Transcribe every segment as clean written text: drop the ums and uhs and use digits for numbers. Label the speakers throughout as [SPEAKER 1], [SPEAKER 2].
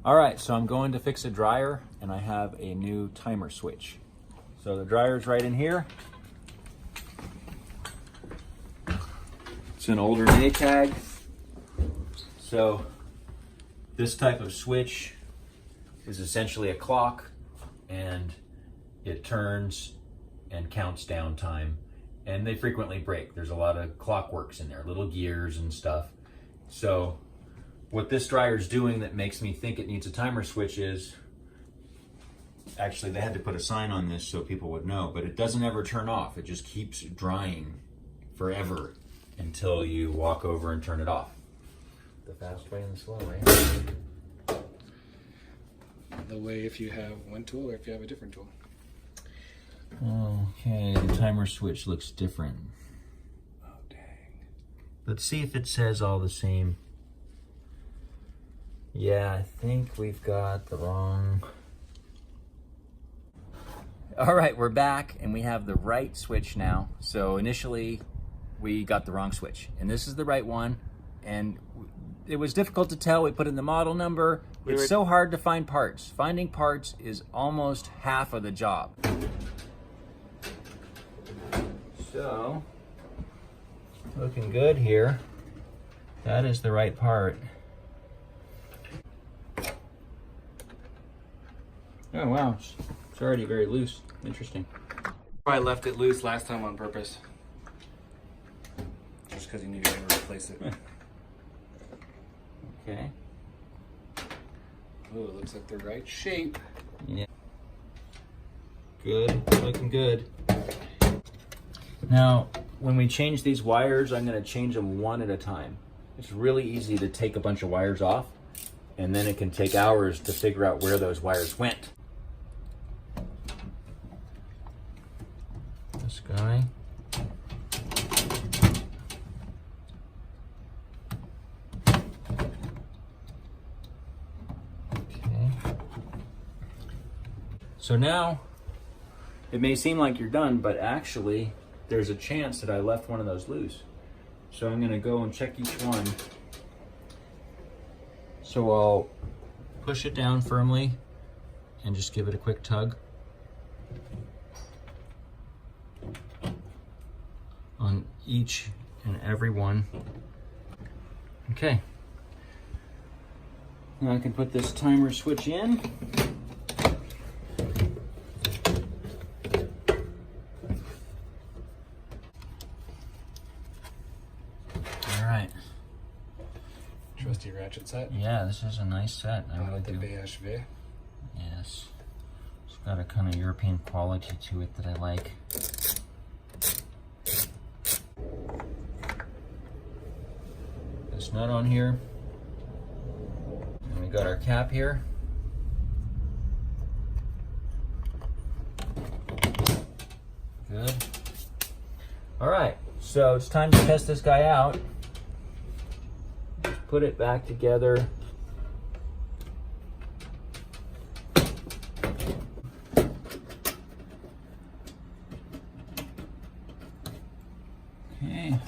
[SPEAKER 1] All right, so I'm going to fix a dryer and I have a new timer switch. So the dryer's right in here. It's an older Maytag. So this type of switch is essentially a clock, and it turns and counts down time. And they frequently break. There's a lot of clockworks in there, little gears and stuff. So what this dryer's doing that makes me think it needs a timer switch is, actually they had to put a sign on this so people would know, but it doesn't ever turn off. It just keeps drying forever until you walk over and turn it off. The fast way and the slow way.
[SPEAKER 2] The way if you have one tool or if you have a different tool.
[SPEAKER 1] Okay, the timer switch looks different.
[SPEAKER 2] Oh, dang.
[SPEAKER 1] Let's see if it says all the same. Yeah, I think we've got the wrong... All right, we're back and we have the right switch now. So initially we got the wrong switch and this is the right one. And it was difficult to tell. We put in the model number. It's so hard to find parts. Finding parts is almost half of the job. So, looking good here. That is the right part. Oh wow, it's already very loose. Interesting.
[SPEAKER 2] I left it loose last time on purpose. Just because you knew you were going to replace it.
[SPEAKER 1] Okay.
[SPEAKER 2] Oh, it looks like the right shape.
[SPEAKER 1] Yeah. Good, looking good. Now, when we change these wires, I'm going to change them one at a time. It's really easy to take a bunch of wires off, and then it can take hours to figure out where those wires went. This guy. Okay. So now, it may seem like you're done, but actually, there's a chance that I left one of those loose. So I'm gonna go and check each one. So I'll push it down firmly and just give it a quick tug on each and every one. Okay. Now I can put this timer switch in.
[SPEAKER 2] Trusty ratchet set.
[SPEAKER 1] Yeah, this is a nice set. I really do.
[SPEAKER 2] VHV.
[SPEAKER 1] Yes. It's got a kind of European quality to it that I like. This nut on here. And we got our cap here. Good. All right, so it's time to test this guy out. Put it back together. Okay.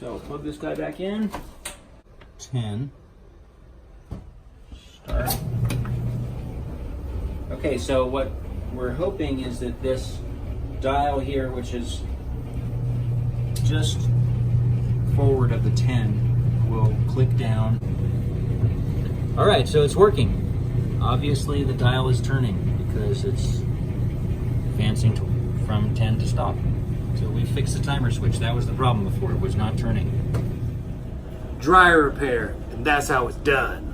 [SPEAKER 1] So plug this guy back in. 10. Start. Okay, so what we're hoping is that this dial here, which is just forward of the 10, will click down. All right, so it's working. Obviously the dial is turning because it's advancing from 10 to stop. So we fixed the timer switch. That was the problem before, it was not turning.
[SPEAKER 3] Dryer repair, and that's how it's done.